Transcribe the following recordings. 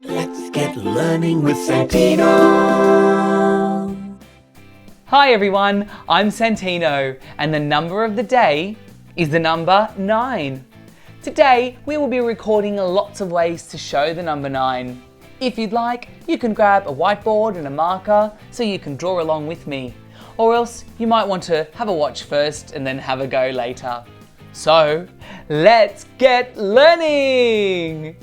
Let's get learning with Santino. Hi everyone, I'm Santino and the number of the day is the number 9. Today we will be recording lots of ways to show the number 9. If you'd like, you can grab a whiteboard and a marker so you can draw along with me. Or else you might want to have a watch first and then have a go later. So, let's get learning!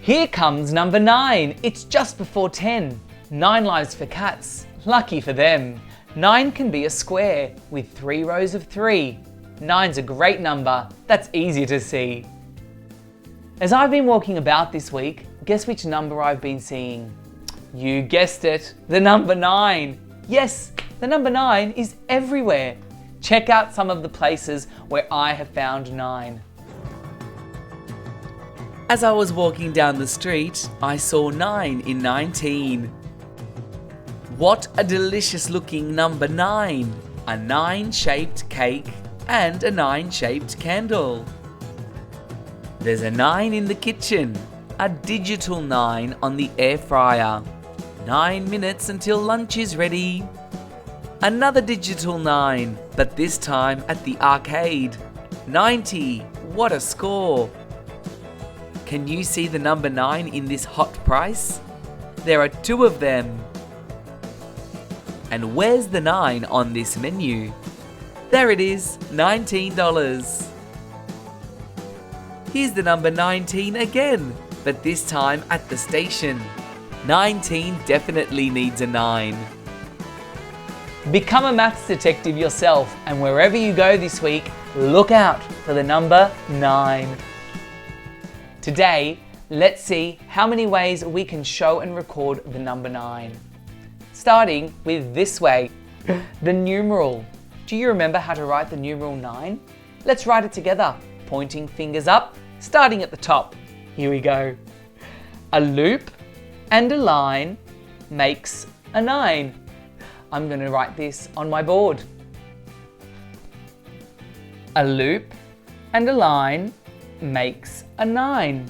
Here comes number 9. It's just before 10. 9 lives for cats. Lucky for them. 9 can be a square with 3 rows of 3. 9's a great number. That's easy to see. As I've been walking about this week, guess which number I've been seeing? You guessed it, the number 9. Yes, the number 9 is everywhere. Check out some of the places where I have found 9. As I was walking down the street, I saw 9 in 19. What a delicious looking number 9! A 9-shaped cake and a 9-shaped candle. There's a 9 in the kitchen, a digital 9 on the air fryer. 9 minutes until lunch is ready. Another digital 9, but this time at the arcade. 90, what a score! Can you see the number 9 in this hot price? There are 2 of them. And where's the 9 on this menu? There it is, $19. Here's the number 19 again, but this time at the station. 19 definitely needs a 9. Become a maths detective yourself, and wherever you go this week, look out for the number 9. Today, let's see how many ways we can show and record the number 9. Starting with this way, the numeral. Do you remember how to write the numeral 9? Let's write it together, pointing fingers up, starting at the top. Here we go. A loop and a line makes a 9. I'm going to write this on my board. A loop and a line makes a 9.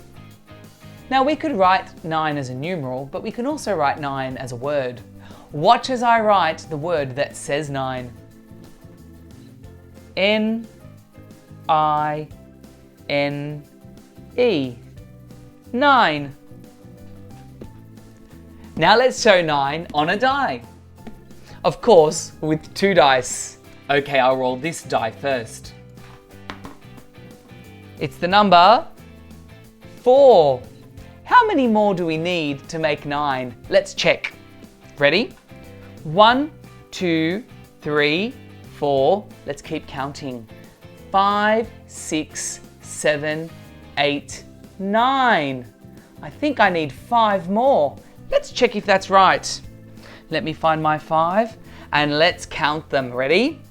Now we could write 9 as a numeral, but we can also write 9 as a word. Watch as I write the word that says 9. N-I-N-E. 9. Now let's show 9 on a die. Of course, with 2 dice. Okay, I'll roll this die first. It's the number 4. How many more do we need to make 9? Let's check. Ready? 1, 2, 3, 4. Let's keep counting. 5, 6, 7, 8, 9. I think I need 5 more. Let's check if that's right. Let me find my 5 and let's count them. Ready?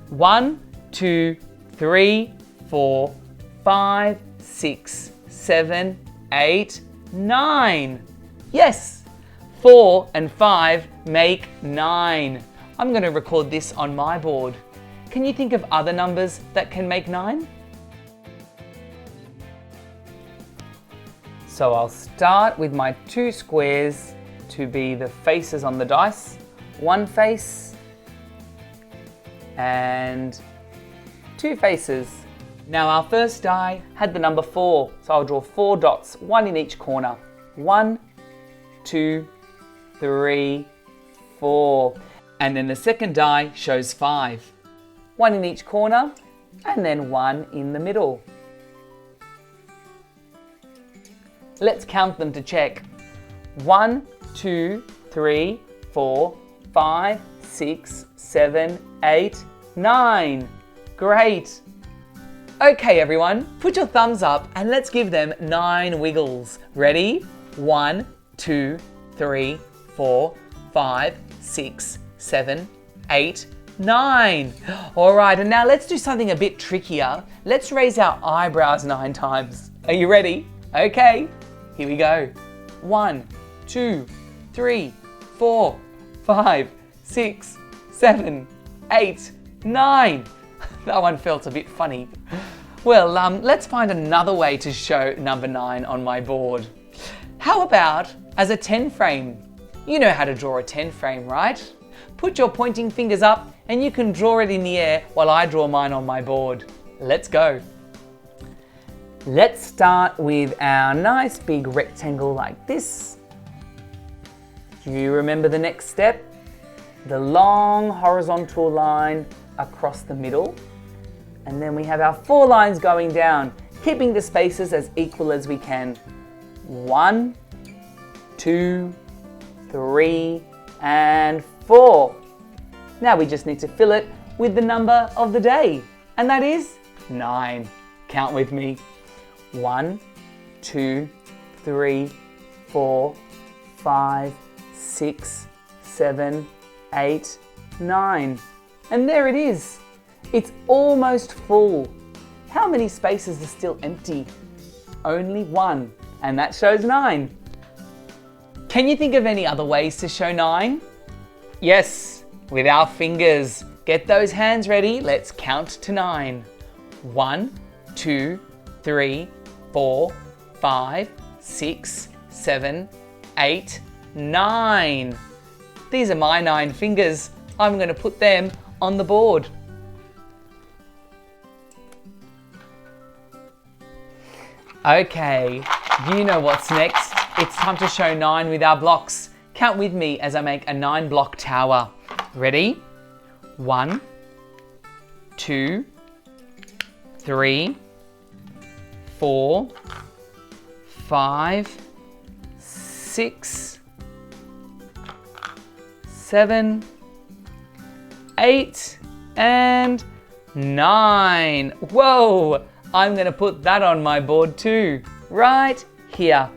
1, 2, 3, 4, 5, 6, 7, 8, 9. Yes! 4 and 5 make 9. I'm going to record this on my board. Can you think of other numbers that can make 9? So I'll start with my 2 squares to be the faces on the dice. 1 face and 2 faces. Now our first die had the number 4, so I'll draw 4 dots, 1 in each corner. 1, 2, 3, 4. And then the second die shows 5. 1 in each corner and then 1 in the middle. Let's count them to check. 1, 2, 3, 4, 5, 6, 7, 8, 9. Great! Okay everyone, put your thumbs up and let's give them 9 wiggles. Ready? 1, 2, 3, 4, 5, 6, 7, 8, 9. Alright, and now let's do something a bit trickier. Let's raise our eyebrows 9 times. Are you ready? Okay, here we go. 1, 2, 3, 4, 5, 6, 7, 8, 9. That one felt a bit funny. Well, let's find another way to show number 9 on my board. How about as a 10 frame. You know how to draw a 10 frame, right? Put your pointing fingers up and you can draw it in the air while I draw mine on my board. Let's go. Let's start with our nice big rectangle like this. Do you remember the next step? The long horizontal line across the middle. And then we have our 4 lines going down, keeping the spaces as equal as we can. 1, 2, 3, and 4. Now we just need to fill it with the number of the day, and that is 9. Count with me. 1, 2, 3, 4, 5, 6, 7, 8, 9. And there it is. It's almost full. How many spaces are still empty? Only 1, and that shows 9. Can you think of any other ways to show 9? Yes, with our fingers. Get those hands ready. Let's count to 9. 1, 2, 3, 4, 5, 6, 7, 8, 9. These are my 9 fingers. I'm going to put them on the board. Okay, you know what's next. It's time to show 9 with our blocks. Count with me as I make a 9 block tower. Ready? 1, 2, 3, 4, 5, 6, 7, 8, and 9. Whoa! I'm going to put that on my board too, right here.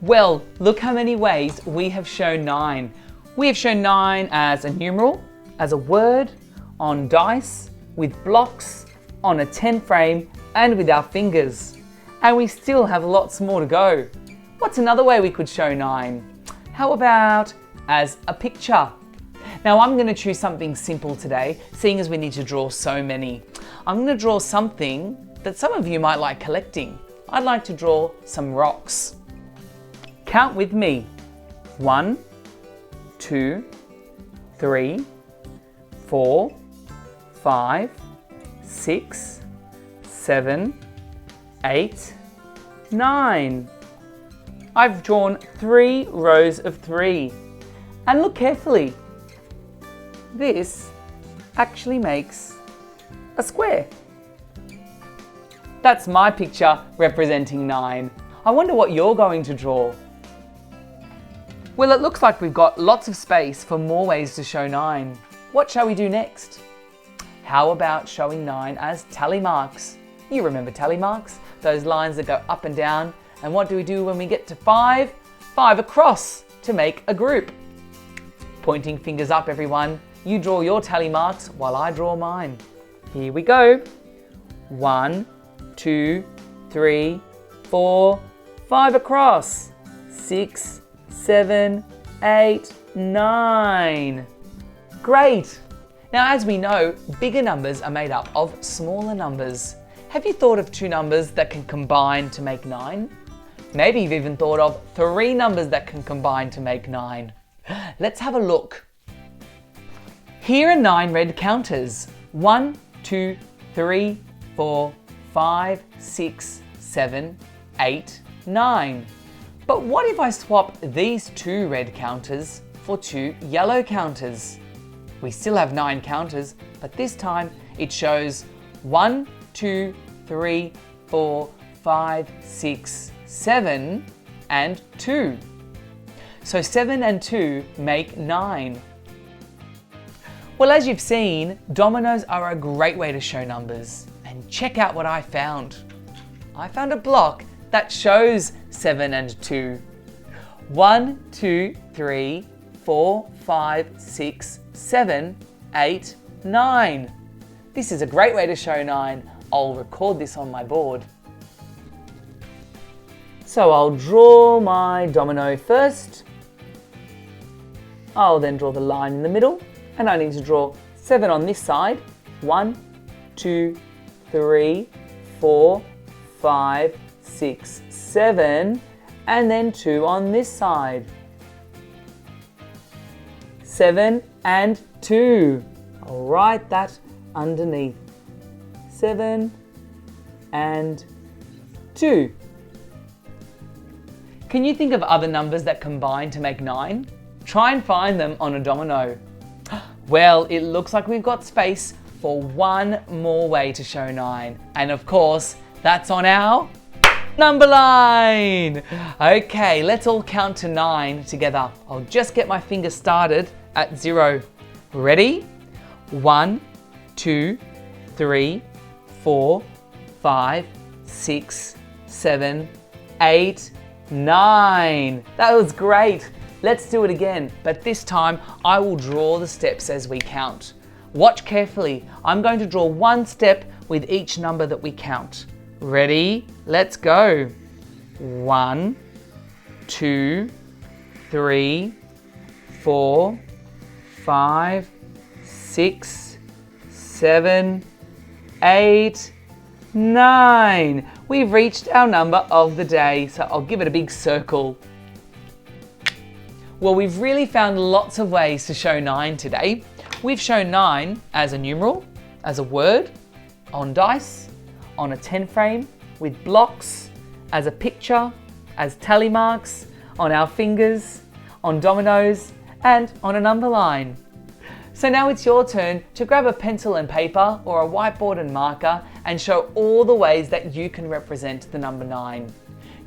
Well, look how many ways we have shown 9. We have shown 9 as a numeral, as a word, on dice, with blocks, on a 10 frame, and with our fingers. And we still have lots more to go. What's another way we could show 9? How about as a picture? Now I'm going to choose something simple today, seeing as we need to draw so many. I'm going to draw something that some of you might like collecting. I'd like to draw some rocks. Count with me. 1, 2, 3, 4, 5, 6, 7, 8, 9. I've drawn 3 rows of 3. And look carefully. This actually makes a square. That's my picture representing 9. I wonder what you're going to draw. Well, it looks like we've got lots of space for more ways to show 9. What shall we do next? How about showing 9 as tally marks? You remember tally marks? Those lines that go up and down. And what do we do when we get to 5? 5 across to make a group. Pointing fingers up, everyone. You draw your tally marks while I draw mine. Here we go. 1, 2, 3, 4, 5 across. 6, 7, 8, 9. Great! Now, as we know, bigger numbers are made up of smaller numbers. Have you thought of 2 numbers that can combine to make 9? Maybe you've even thought of 3 numbers that can combine to make 9. Let's have a look. Here are 9 red counters. 1, 2, 3, 4, 5, 6, 7, 8, 9. But what if I swap these 2 red counters for 2 yellow counters? We still have 9 counters, but this time it shows 1, 2, 3, 4, 5, 6, 7, and 2. So 7 and 2 make 9. Well, as you've seen, dominoes are a great way to show numbers. And check out what I found. I found a block that shows 7 and 2. 1, 2, 3, 4, 5, 6, 7, 8, 9. This is a great way to show 9. I'll record this on my board. So I'll draw my domino first. I'll then draw the line in the middle, and I need to draw 7 on this side. 1, 2, 3, 4, 5, 6, 7, and then 2 on this side. 7 and 2. I'll write that underneath. 7 and 2. Can you think of other numbers that combine to make 9? Try and find them on a domino. Well, it looks like we've got space for one more way to show 9. And of course, that's on our number line. Okay, let's all count to 9 together. I'll just get my finger started at 0. Ready? 1, 2, 3, 4, 5, 6, 7, 8, 9. That was great. Let's do it again, but this time I will draw the steps as we count. Watch carefully. I'm going to draw one step with each number that we count. Ready? Let's go. 1, 2, 3, 4, 5, 6, 7, 8, 9. We've reached our number of the day, so I'll give it a big circle. Well, we've really found lots of ways to show 9 today. We've shown 9 as a numeral, as a word, on dice, on a 10 frame, with blocks, as a picture, as tally marks, on our fingers, on dominoes, and on a number line. So now it's your turn to grab a pencil and paper or a whiteboard and marker and show all the ways that you can represent the number 9.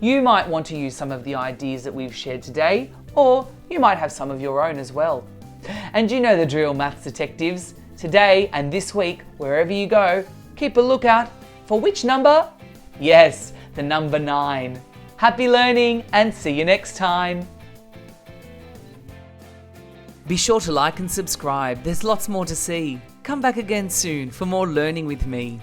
You might want to use some of the ideas that we've shared today, or you might have some of your own as well. And you know the drill, maths detectives. Today and this week, wherever you go, keep a lookout for which number? Yes, the number 9. Happy learning and see you next time. Be sure to like and subscribe. There's lots more to see. Come back again soon for more learning with me.